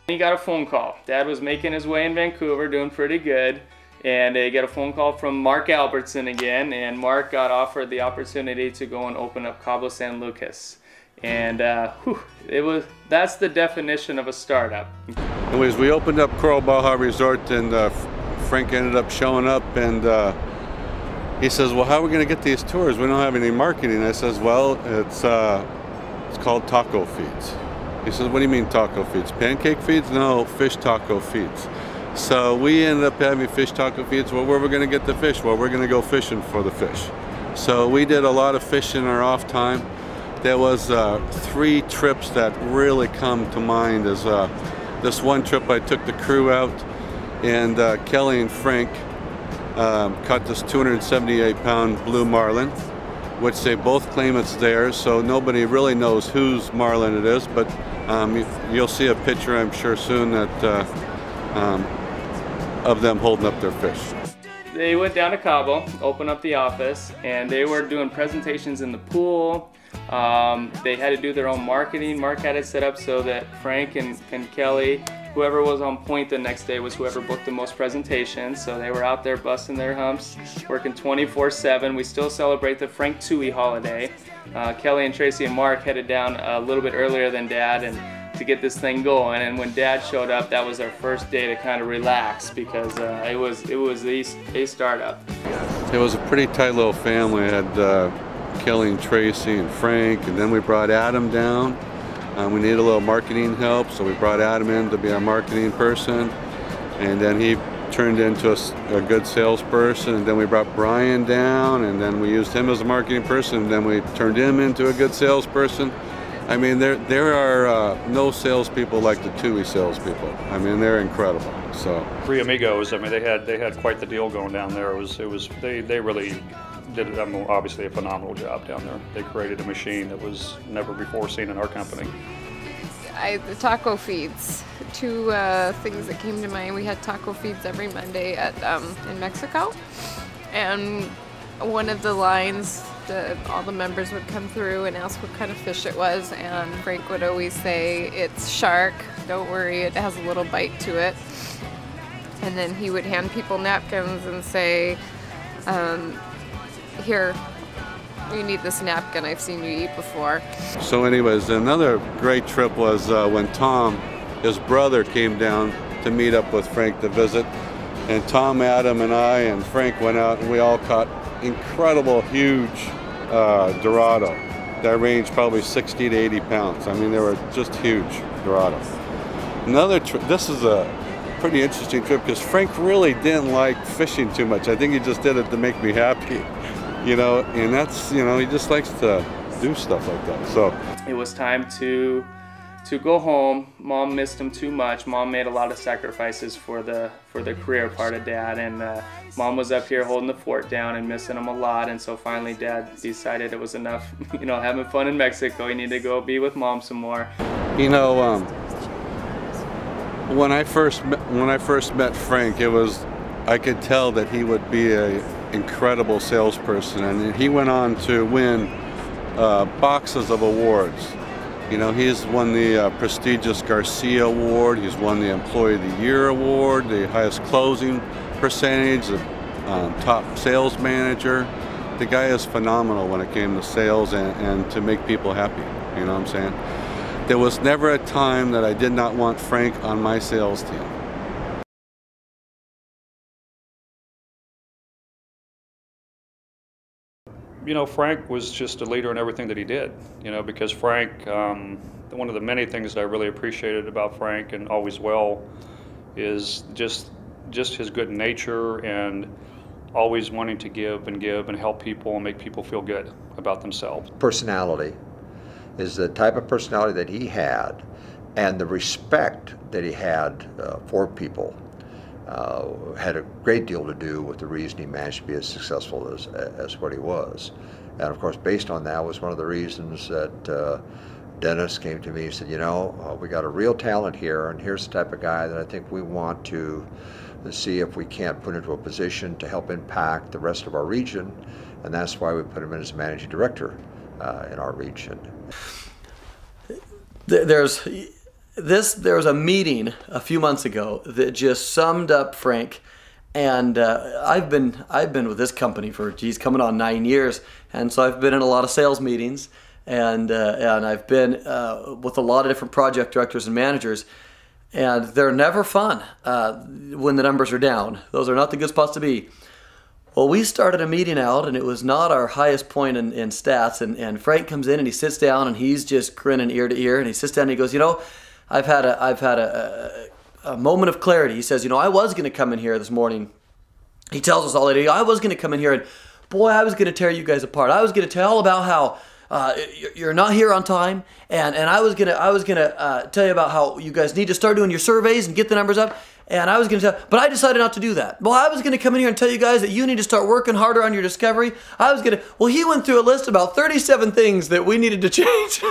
He got a phone call. Dad was making his way in Vancouver, doing pretty good, and he got a phone call from Mark Albertson again, and Mark got offered the opportunity to go and open up Cabo San Lucas. And that's the definition of a startup. Anyways, we opened up Coral Baja Resort, and Frank ended up showing up, and he says, well, how are we going to get these tours? We don't have any marketing. I says, well, it's called taco feeds. He says, what do you mean taco feeds? Pancake feeds? No, fish taco feeds. So we ended up having fish taco feeds. Well, where we're going to get the fish? Well, we're going to go fishing for the fish. So we did a lot of fishing in our off time. There was 3 trips that really come to mind. Is this one trip I took the crew out, and Kelly and Frank caught this 278-pound blue marlin, which they both claim it's theirs, so nobody really knows whose marlin it is, but you'll see a picture, I'm sure, soon that of them holding up their fish. They went down to Cabo, opened up the office, and they were doing presentations in the pool. They had to do their own marketing. Mark had it set up so that Frank and Kelly, whoever was on point the next day was whoever booked the most presentations. So they were out there busting their humps, working 24/7. We still celebrate the Frank Toohey holiday. Kelly and Tracy and Mark headed down a little bit earlier than Dad and to get this thing going. And when Dad showed up, that was our first day to kind of relax because it was a startup. It was a pretty tight little family. I had Kelly and Tracy and Frank, and then we brought Adam down. We needed a little marketing help, so we brought Adam in to be our marketing person, and then he turned into a good salesperson, and then we brought Brian down, and then we used him as a marketing person, and then we turned him into a good salesperson. I mean, there are no salespeople like the Toohey salespeople. I mean, they're incredible. So 3 amigos. I mean, they had quite the deal going down there. They really did obviously a phenomenal job down there. They created a machine that was never before seen in our company. The taco feeds. 2 things that came to mind. We had taco feeds every Monday in Mexico, and one of the lines, all the members would come through and ask what kind of fish it was, and Frank would always say, it's shark, don't worry, it has a little bite to it. And then he would hand people napkins and say, here, you need this napkin, I've seen you eat before. So anyways, another great trip was when Tom, his brother, came down to meet up with Frank to visit. And Tom, Adam, and I and Frank went out, and we all caught incredible, huge Dorado that ranged probably 60 to 80 pounds. I mean, they were just huge Dorado. Another trip, this is a pretty interesting trip because Frank really didn't like fishing too much. I think he just did it to make me happy, you know, and that's, you know, he just likes to do stuff like that. So it was time to go home. Mom missed him too much. Mom made a lot of sacrifices for the career part of Dad, and Mom was up here holding the fort down and missing him a lot. And so finally Dad decided it was enough, you know, having fun in Mexico. He needed to go be with Mom some more. You know, when I first met Frank, I could tell that he would be an incredible salesperson, and he went on to win boxes of awards. You know, he's won the prestigious Garcia Award, he's won the Employee of the Year Award, the highest closing percentage, the top sales manager. The guy is phenomenal when it came to sales and to make people happy, you know what I'm saying? There was never a time that I did not want Frank on my sales team. You know, Frank was just a leader in everything that he did, you know, because Frank, one of the many things that I really appreciated about Frank, and always will, is just his good nature and always wanting to give and help people and make people feel good about themselves. Personality is the type of personality that he had, and the respect that he had for people had a great deal to do with the reason he managed to be as successful as what he was. And of course, based on that was one of the reasons that Dennis came to me and said, you know, we got a real talent here, and here's the type of guy that I think we want to see if we can't put into a position to help impact the rest of our region, and that's why we put him in as managing director in our region. There's there was a meeting a few months ago that just summed up Frank. And I've been with this company for coming on 9 years, and so I've been in a lot of sales meetings, and I've been with a lot of different project directors and managers, and they're never fun when the numbers are down. Those are not the good spots to be. Well, we started a meeting out, and it was not our highest point in stats, and Frank comes in and he sits down and he's just grinning ear to ear, and he sits down and he goes, you know, I've had a moment of clarity. He says, you know, I was going to come in here this morning. He tells us all that I was going to come in here and, boy, I was going to tear you guys apart. I was going to tell all about how you're not here on time, and I was going to tell you about how you guys need to start doing your surveys and get the numbers up. And I was going to tell, but I decided not to do that. Well, I was going to come in here and tell you guys that you need to start working harder on your discovery. Well, he went through a list of about 37 things that we needed to change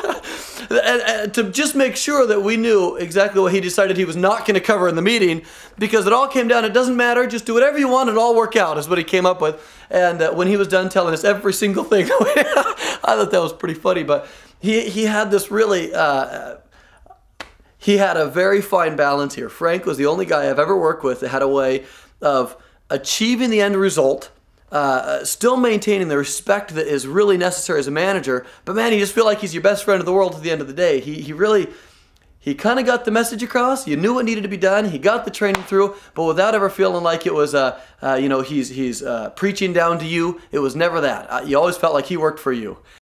and to just make sure that we knew exactly what he decided he was not going to cover in the meeting, because it all came down, it doesn't matter, just do whatever you want, it'll all work out, is what he came up with. And when he was done telling us every single thing, I thought that was pretty funny, but he had this really... He had a very fine balance here. Frank was the only guy I've ever worked with that had a way of achieving the end result, still maintaining the respect that is really necessary as a manager, but man, you just feel like he's your best friend in the world at the end of the day. He kind of got the message across. You knew what needed to be done. He got the training through, but without ever feeling like it was, he's preaching down to you. It was never that. You always felt like he worked for you.